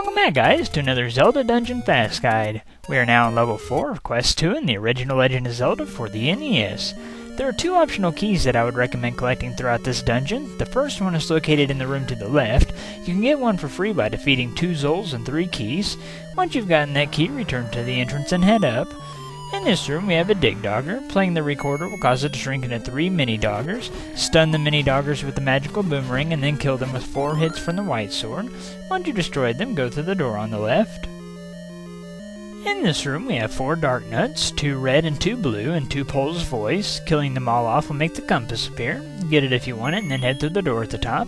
Welcome back, guys, to another Zelda Dungeon Fast Guide. We are now on level 4 of Quest 2 in the original Legend of Zelda for the NES. There are two optional keys that I would recommend collecting throughout this dungeon. The first one is located in the room to the left. You can get one for free by defeating 2 Zols and 3 keys. Once you've gotten that key, return to the entrance and head up. In this room, we have a Dig Dogger. Playing the recorder will cause it to shrink into 3 Mini Doggers. Stun the Mini Doggers with the magical boomerang and then kill them with 4 hits from the White Sword. Once you've destroyed them, go through the door on the left. In this room, we have 4 Dark Nuts, 2 red and 2 blue, and 2 Pole's Voice. Killing them all off will make the compass appear. Get it if you want it, and then head through the door at the top.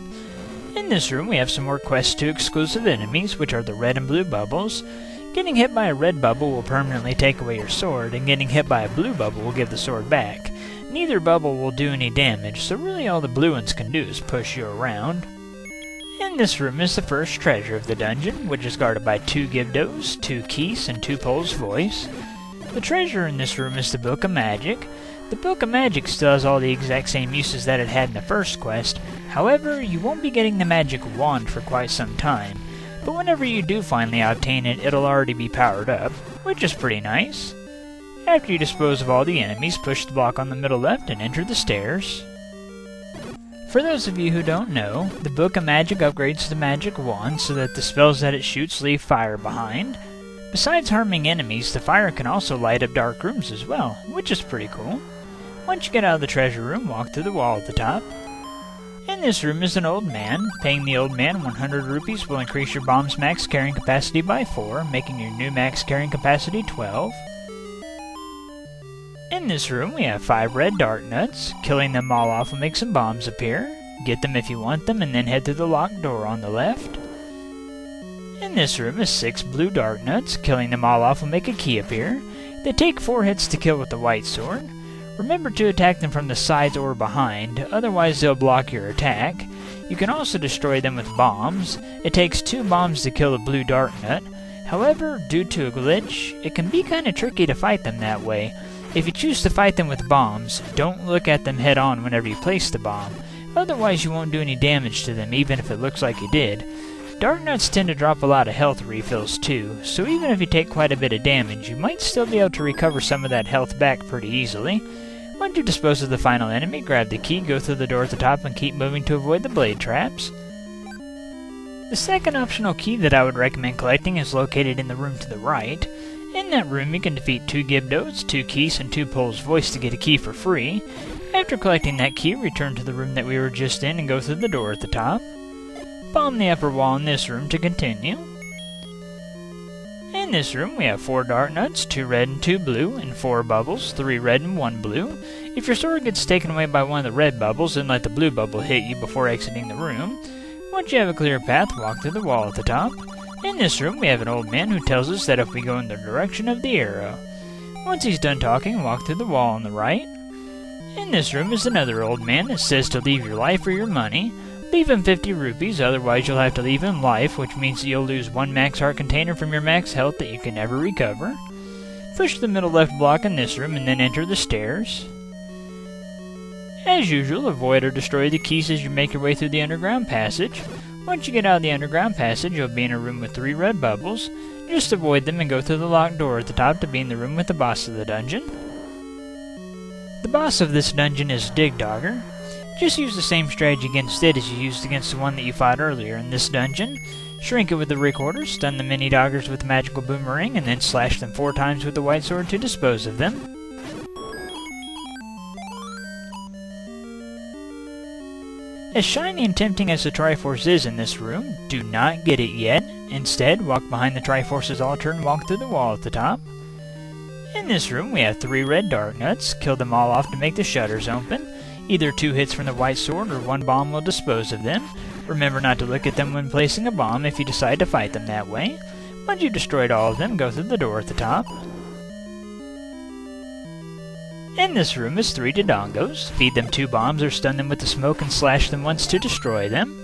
In this room, we have some more Quest 2 exclusive enemies, which are the red and blue bubbles. Getting hit by a red bubble will permanently take away your sword, and getting hit by a blue bubble will give the sword back. Neither bubble will do any damage, so really all the blue ones can do is push you around. In this room is the first treasure of the dungeon, which is guarded by 2 Gibdos, 2 Keys, and 2 Pole's Voice. The treasure in this room is the Book of Magic. The Book of Magic still has all the exact same uses that it had in the first quest. However, you won't be getting the magic wand for quite some time. But whenever you do finally obtain it, it'll already be powered up, which is pretty nice. After you dispose of all the enemies, push the block on the middle left and enter the stairs. For those of you who don't know, the Book of Magic upgrades the magic wand so that the spells that it shoots leave fire behind. Besides harming enemies, the fire can also light up dark rooms as well, which is pretty cool. Once you get out of the treasure room, walk through the wall at the top. In this room is an old man. Paying the old man 100 rupees will increase your bomb's max carrying capacity by 4, making your new max carrying capacity 12. In this room we have 5 red Dark Nuts. Killing them all off will make some bombs appear. Get them if you want them, and then head through the locked door on the left. In this room is 6 blue Dark Nuts. Killing them all off will make a key appear. They take 4 hits to kill with the White Sword. Remember to attack them from the sides or behind, otherwise they'll block your attack. You can also destroy them with bombs. It takes 2 bombs to kill a blue Dark Nut. However, due to a glitch, it can be kinda tricky to fight them that way. If you choose to fight them with bombs, don't look at them head on whenever you place the bomb. Otherwise you won't do any damage to them even if it looks like you did. Dark Nuts tend to drop a lot of health refills too, so even if you take quite a bit of damage, you might still be able to recover some of that health back pretty easily. Once you dispose of the final enemy, grab the key, go through the door at the top, and keep moving to avoid the blade traps. The second optional key that I would recommend collecting is located in the room to the right. In that room you can defeat 2 Gibdos, 2 Keys, and 2 Pole's Voice to get a key for free. After collecting that key, return to the room that we were just in and go through the door at the top. Bomb the upper wall in this room to continue. In this room we have 4 Dark Nuts, 2 red and 2 blue, and 4 bubbles, 3 red and 1 blue. If your sword gets taken away by one of the red bubbles, then let the blue bubble hit you before exiting the room. Once you have a clear path, walk through the wall at the top. In this room we have an old man who tells us that if we go in the direction of the arrow. Once he's done talking, walk through the wall on the right. In this room is another old man that says to leave your life or your money. Leave him 50 rupees, otherwise you'll have to leave him life, which means that you'll lose 1 max heart container from your max health that you can never recover. Push the middle left block in this room and then enter the stairs. As usual, avoid or destroy the keys as you make your way through the underground passage. Once you get out of the underground passage, you'll be in a room with 3 red bubbles. Just avoid them and go through the locked door at the top to be in the room with the boss of the dungeon. The boss of this dungeon is Dig Dogger. Just use the same strategy against it as you used against the one that you fought earlier in this dungeon. Shrink it with the recorder, stun the Mini Doggers with the magical boomerang, and then slash them 4 times with the White Sword to dispose of them. As shiny and tempting as the Triforce is in this room, do not get it yet. Instead, walk behind the Triforce's altar and walk through the wall at the top. In this room we have 3 red Dark Nuts. Kill them all off to make the shutters open. Either 2 hits from the White Sword or 1 bomb will dispose of them. Remember not to look at them when placing a bomb if you decide to fight them that way. Once you've destroyed all of them, go through the door at the top. In this room is 3 Dodongos. Feed them 2 bombs or stun them with the smoke and slash them once to destroy them.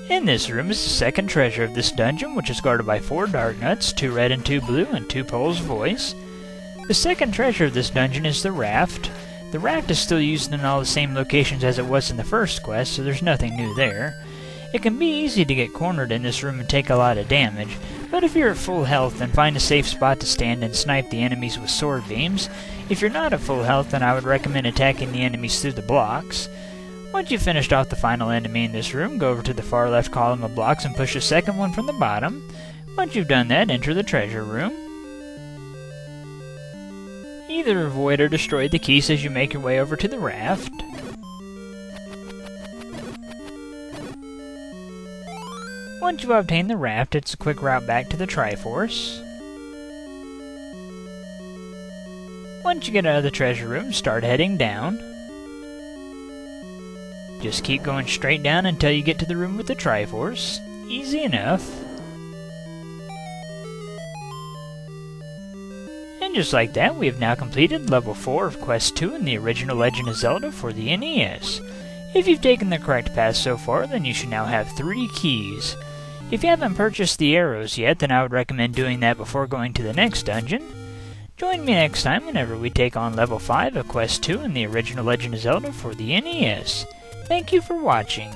In this room is the second treasure of this dungeon, which is guarded by 4 Dark Nuts, 2 red and 2 blue, and 2 Pole's Voice. The second treasure of this dungeon is the Raft. The Raft is still used in all the same locations as it was in the first quest, so there's nothing new there. It can be easy to get cornered in this room and take a lot of damage, but if you're at full health, then find a safe spot to stand and snipe the enemies with sword beams. If you're not at full health, then I would recommend attacking the enemies through the blocks. Once you've finished off the final enemy in this room, go over to the far left column of blocks and push the second one from the bottom. Once you've done that, enter the treasure room. Either avoid or destroy the keys as you make your way over to the raft. Once you obtain the raft, it's a quick route back to the Triforce. Once you get out of the treasure room, start heading down. Just keep going straight down until you get to the room with the Triforce. Easy enough. And just like that, we have now completed level 4 of Quest 2 in the original Legend of Zelda for the NES. If you've taken the correct path so far, then you should now have 3 keys. If you haven't purchased the arrows yet, then I would recommend doing that before going to the next dungeon. Join me next time whenever we take on level 5 of Quest 2 in the original Legend of Zelda for the NES. Thank you for watching.